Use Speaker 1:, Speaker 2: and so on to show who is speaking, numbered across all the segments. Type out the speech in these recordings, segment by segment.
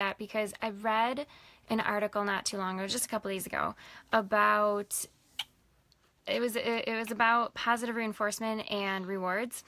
Speaker 1: that because I read an article not too long ago, just a couple days ago, about it was about positive reinforcement and rewards.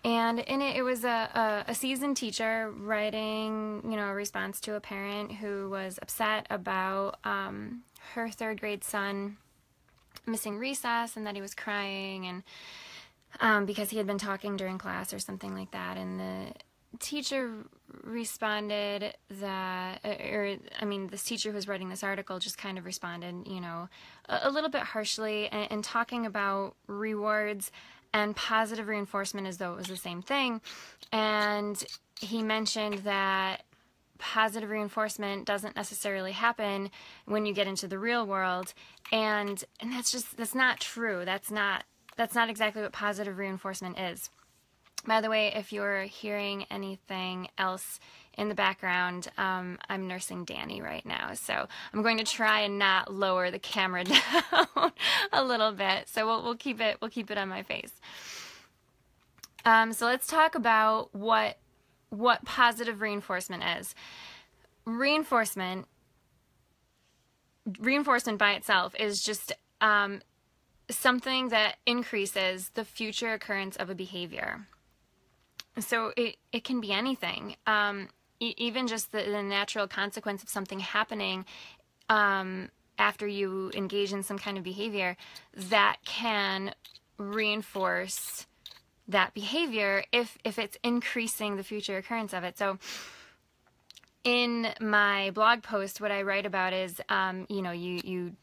Speaker 1: And in it, it was a seasoned teacher writing, a response to a parent who was upset about her third grade son missing recess and that he was crying and because he had been talking during class or something like that. And the teacher responded that, this teacher who was writing this article just kind of responded, a little bit harshly and talking about rewards and positive reinforcement as though it was the same thing. And he mentioned that positive reinforcement doesn't necessarily happen when you get into the real world. And that's not true. That's not exactly what positive reinforcement is. By the way, if you're hearing anything else in the background, I'm nursing Danny right now, so I'm going to try and not lower the camera down a little bit. So we'll keep it on my face. So let's talk about what positive reinforcement is. Reinforcement by itself is just something that increases the future occurrence of a behavior. So it can be anything, even just the natural consequence of something happening after you engage in some kind of behavior that can reinforce that behavior if it's increasing the future occurrence of it. So in my blog post, what I write about is, you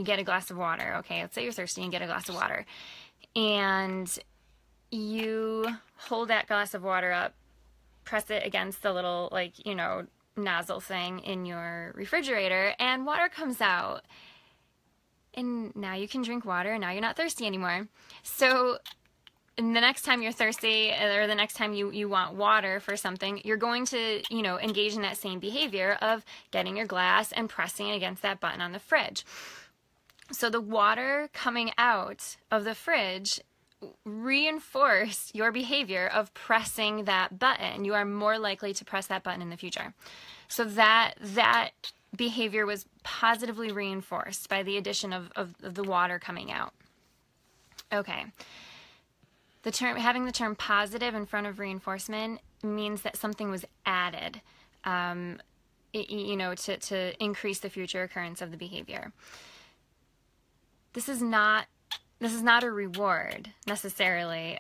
Speaker 1: get a glass of water. Okay, let's say you're thirsty and you get a glass of water. And you hold that glass of water up, press it against the little, nozzle thing in your refrigerator, and water comes out. And now you can drink water, and now you're not thirsty anymore. So the next time you're thirsty, or the next time you want water for something, you're going to, engage in that same behavior of getting your glass and pressing it against that button on the fridge. So the water coming out of the fridge reinforce your behavior of pressing that button. You are more likely to press that button in the future. So that behavior was positively reinforced by the addition of the water coming out. Okay. Having the term positive in front of reinforcement means that something was added, to increase the future occurrence of the behavior. This is not a reward necessarily.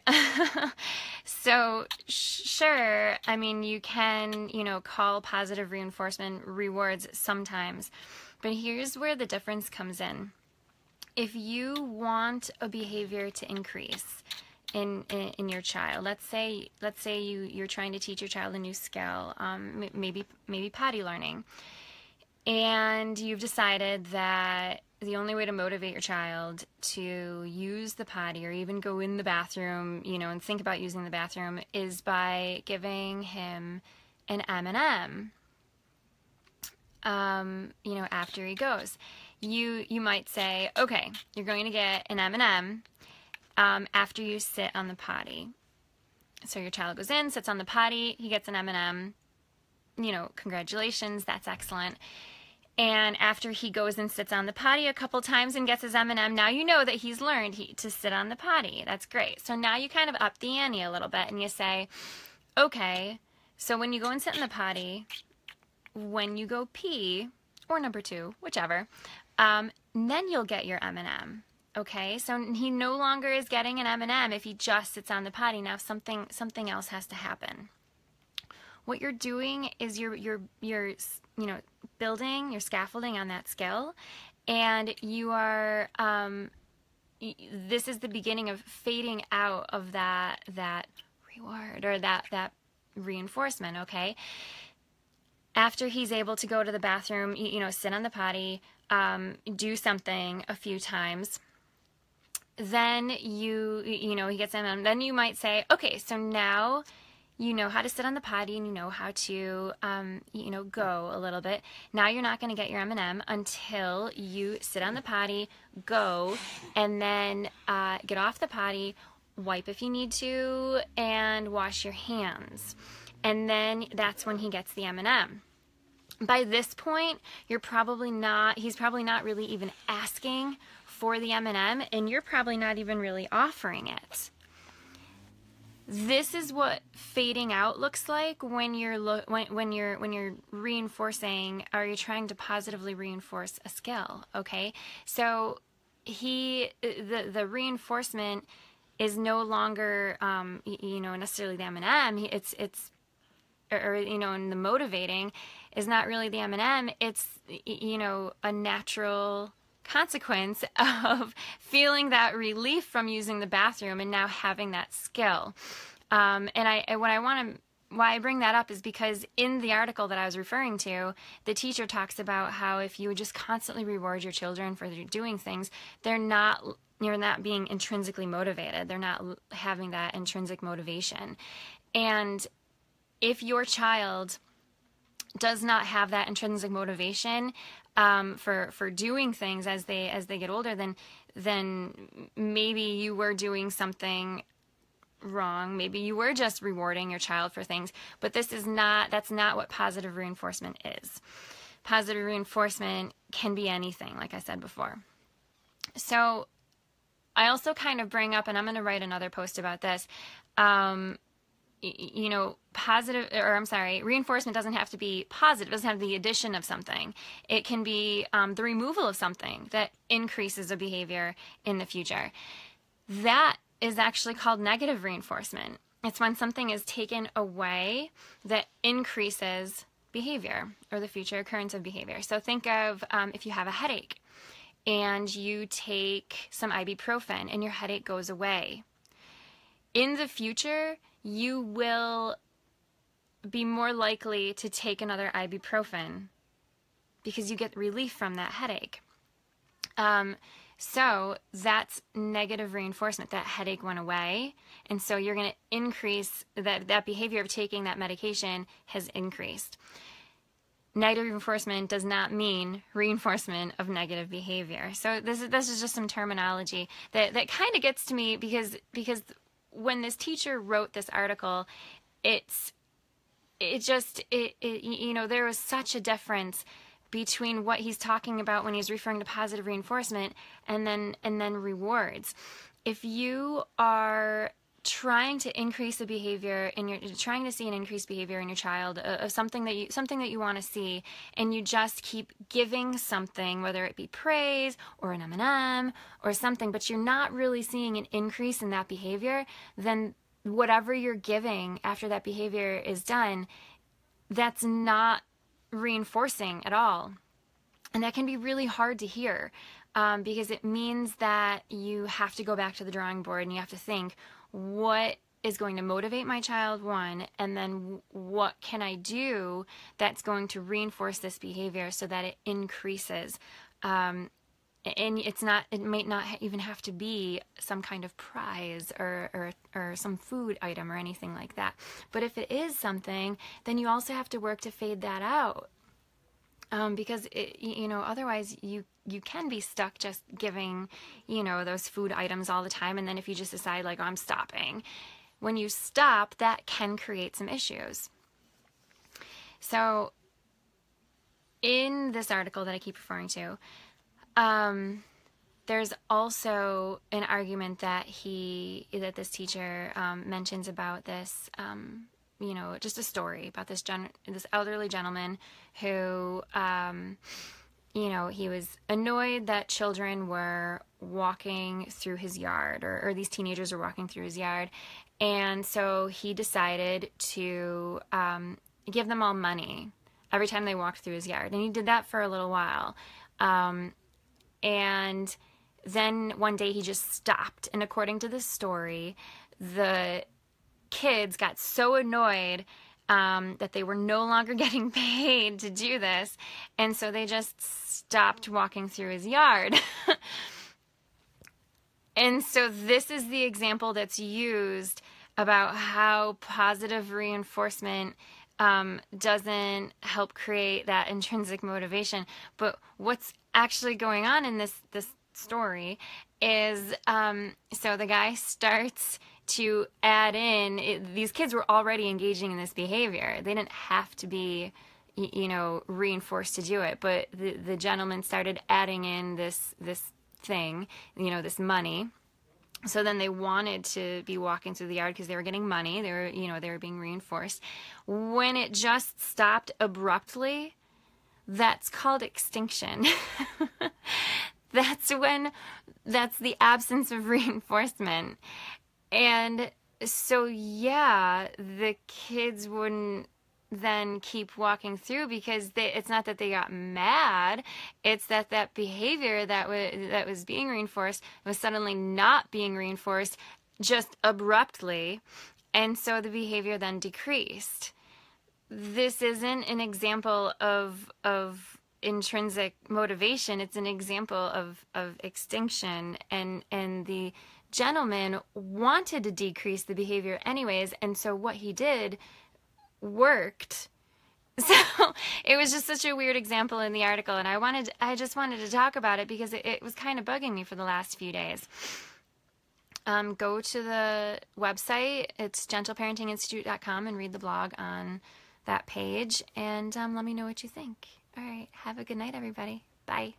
Speaker 1: So sure, you can, call positive reinforcement rewards sometimes, but here's where the difference comes in. If you want a behavior to increase in your child, let's say you're trying to teach your child a new skill, maybe potty learning, and you've decided that the only way to motivate your child to use the potty or even go in the bathroom, and think about using the bathroom is by giving him an M&M, after he goes. You might say, okay, you're going to get an M&M after you sit on the potty. So your child goes in, sits on the potty, he gets an M&M, congratulations, that's excellent. And after he goes and sits on the potty a couple times and gets his M&M, now you know that he's learned to sit on the potty. That's great. So now you kind of up the ante a little bit and you say, okay, so when you go and sit in the potty, when you go pee, or number 2, whichever, then you'll get your M&M. Okay, so he no longer is getting an M&M if he just sits on the potty. Now something else has to happen. What you're doing is you're building, you're scaffolding on that skill, and you are this is the beginning of fading out of that reward or that reinforcement. Okay, after he's able to go to the bathroom, sit on the potty, do something a few times, then he gets in, and then you might say, okay, so now you know how to sit on the potty and you know how to, go a little bit. Now you're not going to get your M&M until you sit on the potty, go, and then get off the potty, wipe if you need to, and wash your hands. And then that's when he gets the M&M. By this point, he's probably not really even asking for the M&M, and you're probably not even really offering it. This is what fading out looks like when you're reinforcing, or you're trying to positively reinforce a skill. Okay, so the reinforcement is no longer necessarily the M&M. It's and the motivating is not really the M&M. It's a natural consequence of feeling that relief from using the bathroom and now having that skill. Why I bring that up is because in the article that I was referring to, the teacher talks about how if you just constantly reward your children for doing things, you're not being intrinsically motivated. They're not having that intrinsic motivation. And if your child does not have that intrinsic motivation for doing things as they get older, then maybe you were doing something wrong. Maybe you were just rewarding your child for things, but that's not what positive reinforcement is. Positive reinforcement can be anything, like I said before. So I also kind of bring up, and I'm going to write another post about this, reinforcement doesn't have to be positive. It doesn't have the addition of something. It can be the removal of something that increases a behavior in the future. That is actually called negative reinforcement. It's when something is taken away that increases behavior or the future occurrence of behavior. So think of if you have a headache and you take some ibuprofen and your headache goes away. In the future, you will be more likely to take another ibuprofen because you get relief from that headache. So that's negative reinforcement. That headache went away, and so you're going to increase that behavior of taking that medication has increased. Negative reinforcement does not mean reinforcement of negative behavior. So this is just some terminology that kind of gets to me because when this teacher wrote this article, there was such a difference between what he's talking about when he's referring to positive reinforcement and then rewards. If you are trying to increase a behavior and you're trying to see an increased behavior in your child of something that you want to see, and you just keep giving something, whether it be praise or an M&M or something, but you're not really seeing an increase in that behavior, then whatever you're giving after that behavior is done, that's not reinforcing at all. And that can be really hard to hear because it means that you have to go back to the drawing board and you have to think, what is going to motivate my child, one, and then what can I do that's going to reinforce this behavior so that it increases. And it might not even have to be some kind of prize or some food item or anything like that. But if it is something, then you also have to work to fade that out. Because otherwise you can be stuck just giving, those food items all the time. And then if you just decide like, oh, I'm stopping, when you stop, that can create some issues. So in this article that I keep referring to, there's also an argument that this teacher mentions about this, just a story about this elderly gentleman who, he was annoyed that children were walking through his yard, or these teenagers were walking through his yard. And so he decided to give them all money every time they walked through his yard. And he did that for a little while. And then one day he just stopped. And according to this story, the kids got so annoyed that they were no longer getting paid to do this, and so they just stopped walking through his yard. And so this is the example that's used about how positive reinforcement doesn't help create that intrinsic motivation. But what's actually going on in this story is, so the guy starts to add in, these kids were already engaging in this behavior. They didn't have to be, reinforced to do it. But the gentleman started adding in this thing, this money. So then they wanted to be walking through the yard because they were getting money. They were being reinforced. When it just stopped abruptly, that's called extinction. That's the absence of reinforcement. And so, yeah, the kids wouldn't then keep walking through because it's not that they got mad, it's that behavior that was being reinforced was suddenly not being reinforced just abruptly, and so the behavior then decreased. This isn't an example of intrinsic motivation, it's an example of extinction, and the gentleman wanted to decrease the behavior anyways, and so what he did worked. So it was just such a weird example in the article, and I just wanted to talk about it because it was kind of bugging me for the last few days. Go to the website, it's gentleparentinginstitute.com, and read the blog on that page, and let me know what you think. All right, have a good night, everybody. Bye.